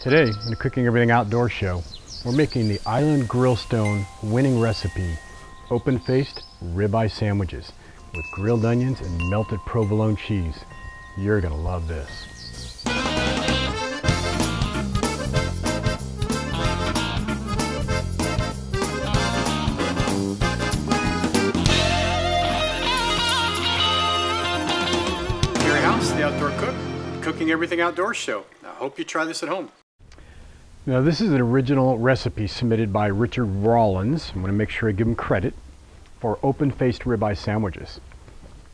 Today, in the Cooking Everything Outdoor show, we're making the Island Grillstone winning recipe, open-faced ribeye sandwiches with grilled onions and melted provolone cheese. You're gonna love this. Gary House, the Outdoor Cook, Cooking Everything Outdoors show. I hope you try this at home. Now, this is an original recipe submitted by Richard Rawlins. I'm going to make sure I give him credit for open-faced ribeye sandwiches.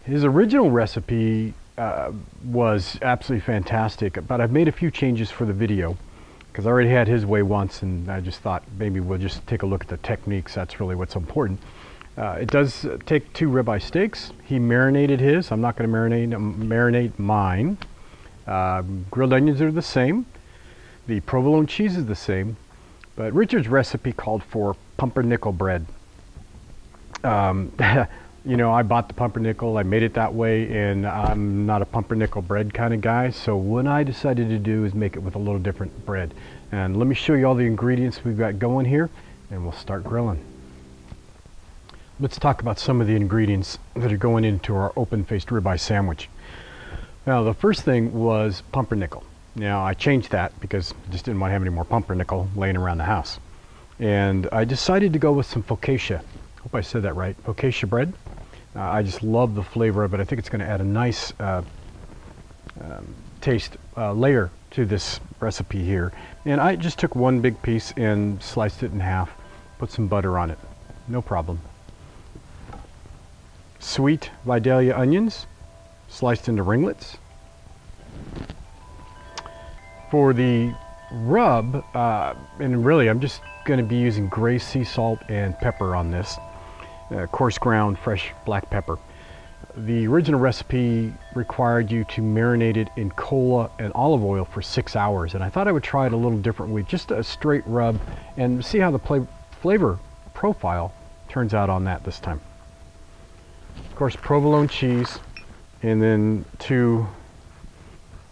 His original recipe was absolutely fantastic, but I've made a few changes for the video because I already had his way once, and I just thought maybe we'll just take a look at the techniques. That's really what's important. It does take 2 ribeye steaks. He marinated his. I'm not going to marinate mine. Grilled onions are the same. The provolone cheese is the same, but Richard's recipe called for pumpernickel bread. You know, I bought the pumpernickel, I made it that way, and I'm not a pumpernickel bread kind of guy, so what I decided to do is make it with a little different bread. And let me show you all the ingredients we've got going here, and we'll start grilling. Let's talk about some of the ingredients that are going into our open-faced ribeye sandwich. Now, the first thing was pumpernickel. Now, I changed that because I just didn't want to have any more pumpernickel laying around the house. And I decided to go with some focaccia. Hope I said that right. Focaccia bread. I just love the flavor of it. I think it's going to add a nice taste layer to this recipe here. And I just took one big piece and sliced it in half, put some butter on it. No problem. Sweet Vidalia onions, sliced into ringlets. For the rub, and really I'm just going to be using gray sea salt and pepper on this, coarse ground fresh black pepper. The original recipe required you to marinate it in cola and olive oil for 6 hours, and I thought I would try it a little differently, just a straight rub, and see how the flavor profile turns out on that this time. Of course, provolone cheese, and then 2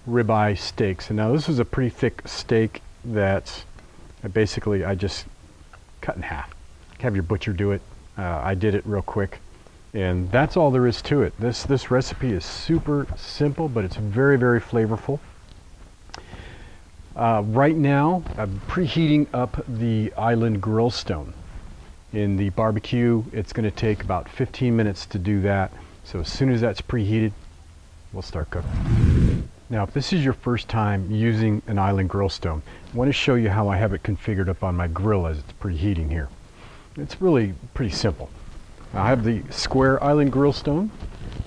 ribeye steaks. And now this is a pretty thick steak that I just cut in half. Have your butcher do it. I did it real quick, and that's all there is to it. This recipe is super simple, but it's very, very flavorful. Right now I'm preheating up the Island Grillstone. In the barbecue, it's going to take about 15 minutes to do that, so as soon as that's preheated, we'll start cooking. Now, if this is your first time using an Island Grillstone, I want to show you how I have it configured up on my grill as it's preheating here. It's really pretty simple. I have the square Island Grillstone.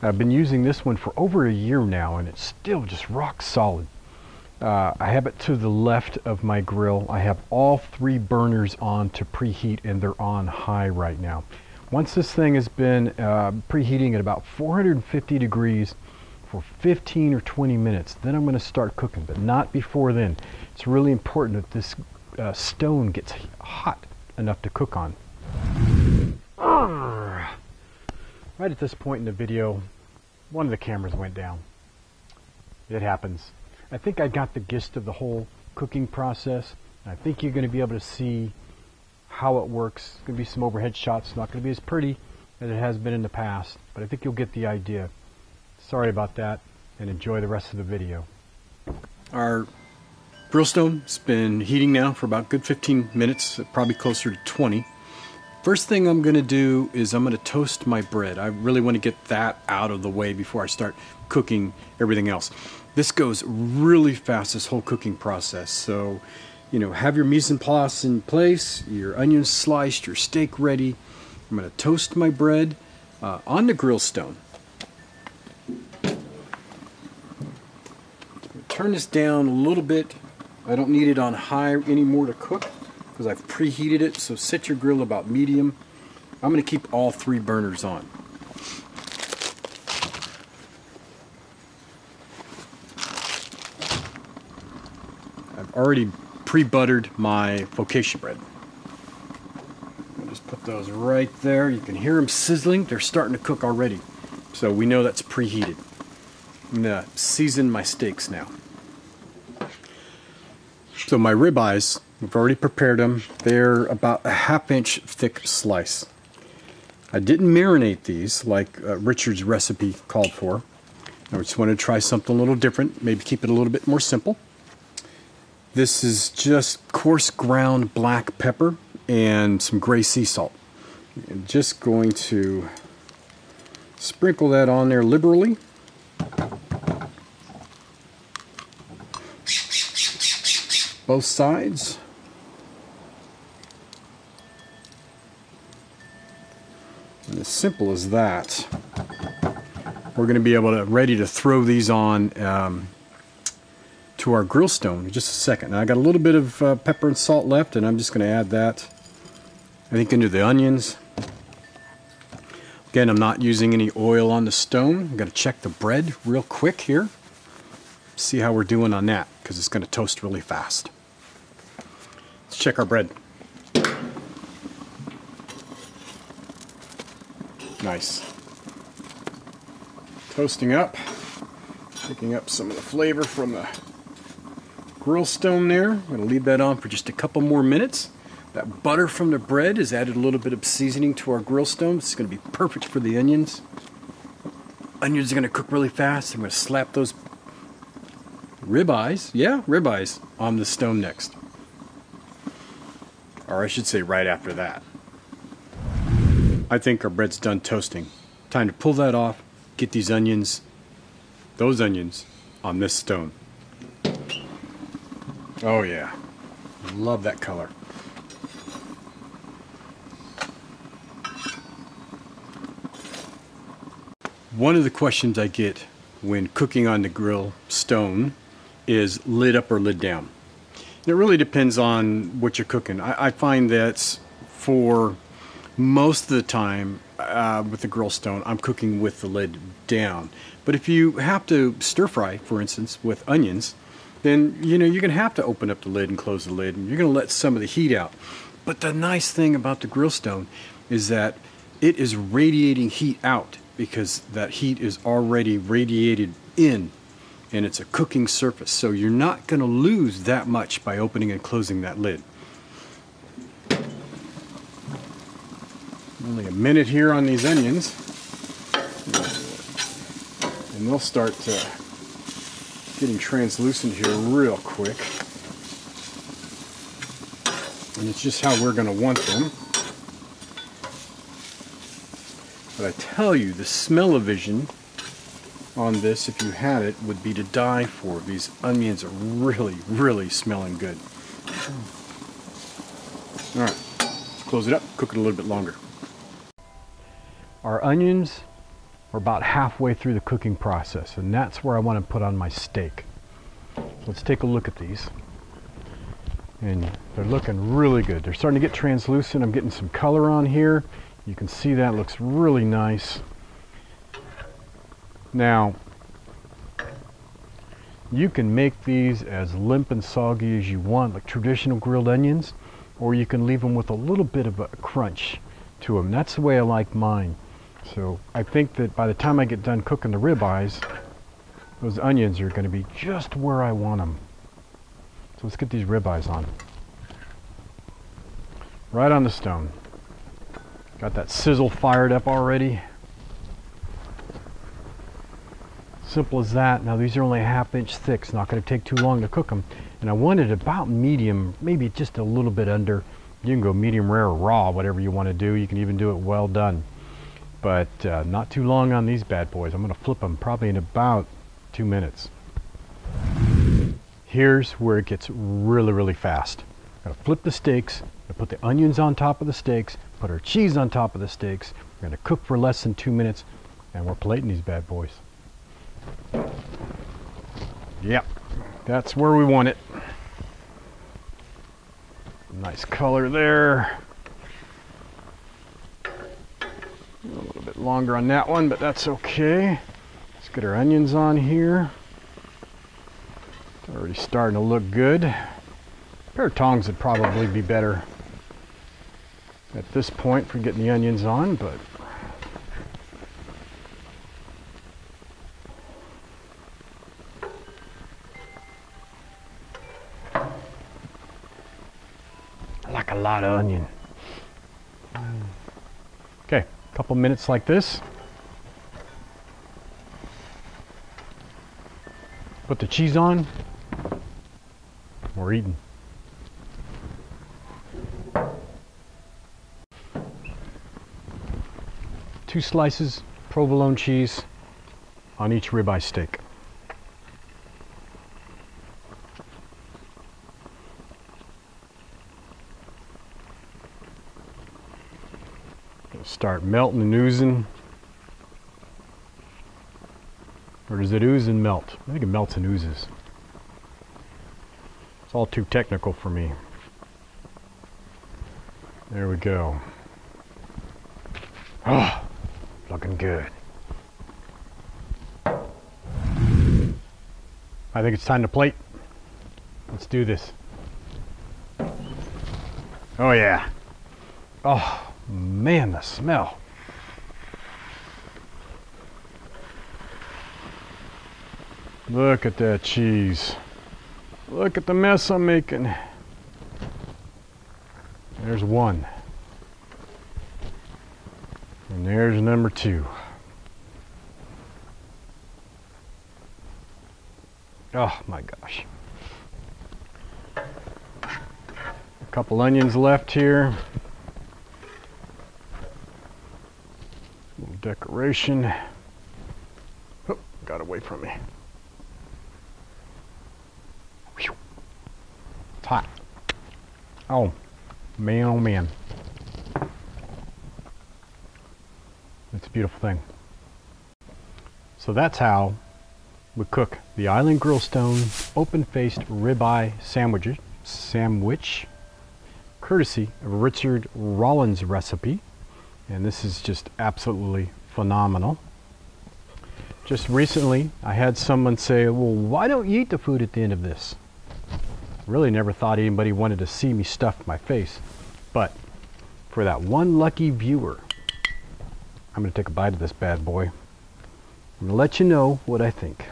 I've been using this one for over a year now, and it's still just rock solid. I have it to the left of my grill. I have all 3 burners on to preheat, and they're on high right now. Once this thing has been preheating at about 450 degrees for 15 or 20 minutes, then I'm going to start cooking, but not before then. It's really important that this stone gets hot enough to cook on. Right at this point in the video, one of the cameras went down. It happens. I think I got the gist of the whole cooking process. I think you're going to be able to see how it works. It's going to be some overhead shots. It's not going to be as pretty as it has been in the past, but I think you'll get the idea. Sorry about that, and enjoy the rest of the video. Our Grillstone's been heating now for about a good 15 minutes, probably closer to 20. First thing I'm going to do is I'm going to toast my bread. I really want to get that out of the way before I start cooking everything else. This goes really fast, this whole cooking process. So, you know, have your mise en place in place, your onions sliced, your steak ready. I'm going to toast my bread on the Grillstone. Turn this down a little bit. I don't need it on high anymore to cook because I've preheated it, so set your grill about medium. I'm going to keep all 3 burners on. I've already pre-buttered my focaccia bread. I'll just put those right there. You can hear them sizzling. They're starting to cook already, so we know that's preheated. I'm going to season my steaks now. So my ribeyes, we've already prepared them. They're about a 1/2 inch thick slice. I didn't marinate these like Richard's recipe called for. I just wanted to try something a little different, maybe keep it a little bit more simple. This is just coarse ground black pepper and some gray sea salt. I'm just going to sprinkle that on there liberally. Both sides. And as simple as that, we're going to be ready to throw these on to our Grillstone in just a second. Now I got a little bit of pepper and salt left, and I'm just going to add that, I think, into the onions. Again, I'm not using any oil on the stone. I'm going to check the bread real quick here. See how we're doing on that, because it's going to toast really fast. Let's check our bread. Nice. Toasting up. Picking up some of the flavor from the Grillstone there. I'm going to leave that on for just a couple more minutes. That butter from the bread has added a little bit of seasoning to our Grillstone. It's going to be perfect for the onions. Onions are going to cook really fast. I'm going to slap those ribeyes, ribeyes, on the stone next. Or I should say right after that. I think our bread's done toasting. Time to pull that off, get these onions, those onions, on this stone. Oh yeah, love that color. One of the questions I get when cooking on the Grillstone is lid up or lid down. It really depends on what you're cooking. I find that for most of the time with the Grillstone, I'm cooking with the lid down. But if you have to stir fry, for instance, with onions, then you're going to have to open up the lid and close the lid, and you're going to let some of the heat out. But the nice thing about the Grillstone is that it is radiating heat out, because that heat is already radiated in, and it's a cooking surface. So you're not going to lose that much by opening and closing that lid. Only a minute here on these onions, and they'll start getting translucent here real quick. And it's just how we're going to want them. But I tell you, the smell-o-vision on this, if you had it, would be to die for. These onions are really, really smelling good. Alright, let's close it up, cook it a little bit longer. Our onions are about halfway through the cooking process, and that's where I want to put on my steak. Let's take a look at these. And they're looking really good. They're starting to get translucent. I'm getting some color on here. You can see that looks really nice. Now, you can make these as limp and soggy as you want, like traditional grilled onions, or you can leave them with a little bit of a crunch to them. That's the way I like mine. So I think that by the time I get done cooking the ribeyes, those onions are going to be just where I want them. So let's get these ribeyes on. Right on the stone. Got that sizzle fired up already. Simple as that. Now these are only a 1/2 inch thick. It's not going to take too long to cook them. And I want it about medium, maybe just a little bit under. You can go medium rare or raw, whatever you want to do. You can even do it well done. But not too long on these bad boys. I'm going to flip them probably in about 2 minutes. Here's where it gets really, really fast. I'm going to flip the steaks. I'm going to put the onions on top of the steaks. Put our cheese on top of the steaks. We're going to cook for less than 2 minutes. And we're plating these bad boys. Yep, that's where we want it. Nice color there. A little bit longer on that one, but that's okay. Let's get our onions on here. It's already starting to look good. A pair of tongs would probably be better at this point for getting the onions on, but like a lot of onion. Okay, a couple minutes like this. Put the cheese on. We're eating. Two slices provolone cheese on each ribeye steak. It'll start melting and oozing. Or does it ooze and melt? I think it melts and oozes. It's all too technical for me. There we go. Oh, looking good. I think it's time to plate. Let's do this. Oh yeah. Oh man, the smell. Look at that cheese. Look at the mess I'm making. There's one. And there's number two. Oh my gosh. A couple onions left here. A little decoration. Oh, got away from me. Whew. It's hot. Oh man, oh man. It's a beautiful thing. So that's how we cook the Island Grillstone open-faced ribeye sandwich, courtesy of Richard Rollins' recipe. And this is just absolutely phenomenal. Just recently, I had someone say, well, why don't you eat the food at the end of this? Really never thought anybody wanted to see me stuff my face. But for that one lucky viewer, I'm going to take a bite of this bad boy. I'm going to let you know what I think.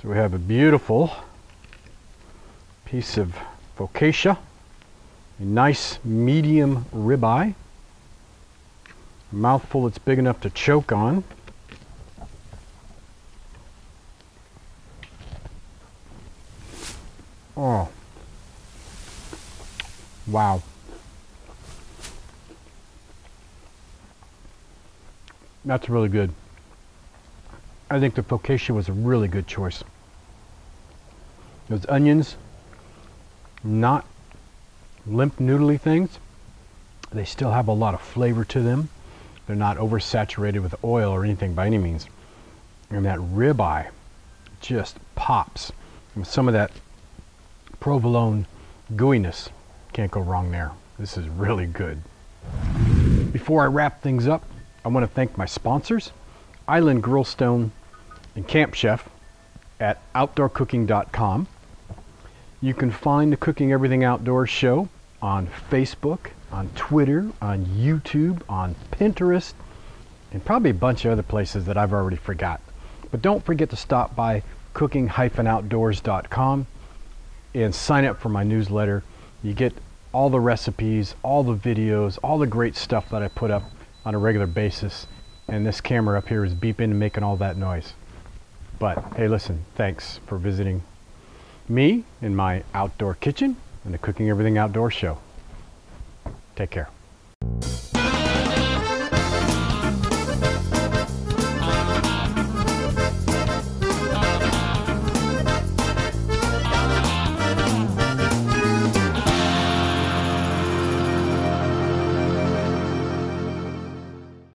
So we have a beautiful piece of focaccia, a nice medium ribeye, a mouthful that's big enough to choke on. Oh, wow. That's really good. I think the focaccia was a really good choice. Those onions, not limp noodly things. They still have a lot of flavor to them. They're not oversaturated with oil or anything by any means. And that ribeye just pops. And with some of that provolone gooiness, can't go wrong there. This is really good. Before I wrap things up, I want to thank my sponsors, Island Grillstone and Camp Chef at outdoorcooking.com. You can find the Cooking Everything Outdoors show on Facebook, on Twitter, on YouTube, on Pinterest, and probably a bunch of other places that I've already forgot. But don't forget to stop by cooking-outdoors.com and sign up for my newsletter. You get all the recipes, all the videos, all the great stuff that I put up on a regular basis. And this camera up here is beeping and making all that noise. But hey, listen, thanks for visiting me in my outdoor kitchen and the Cooking Everything Outdoors show. Take care.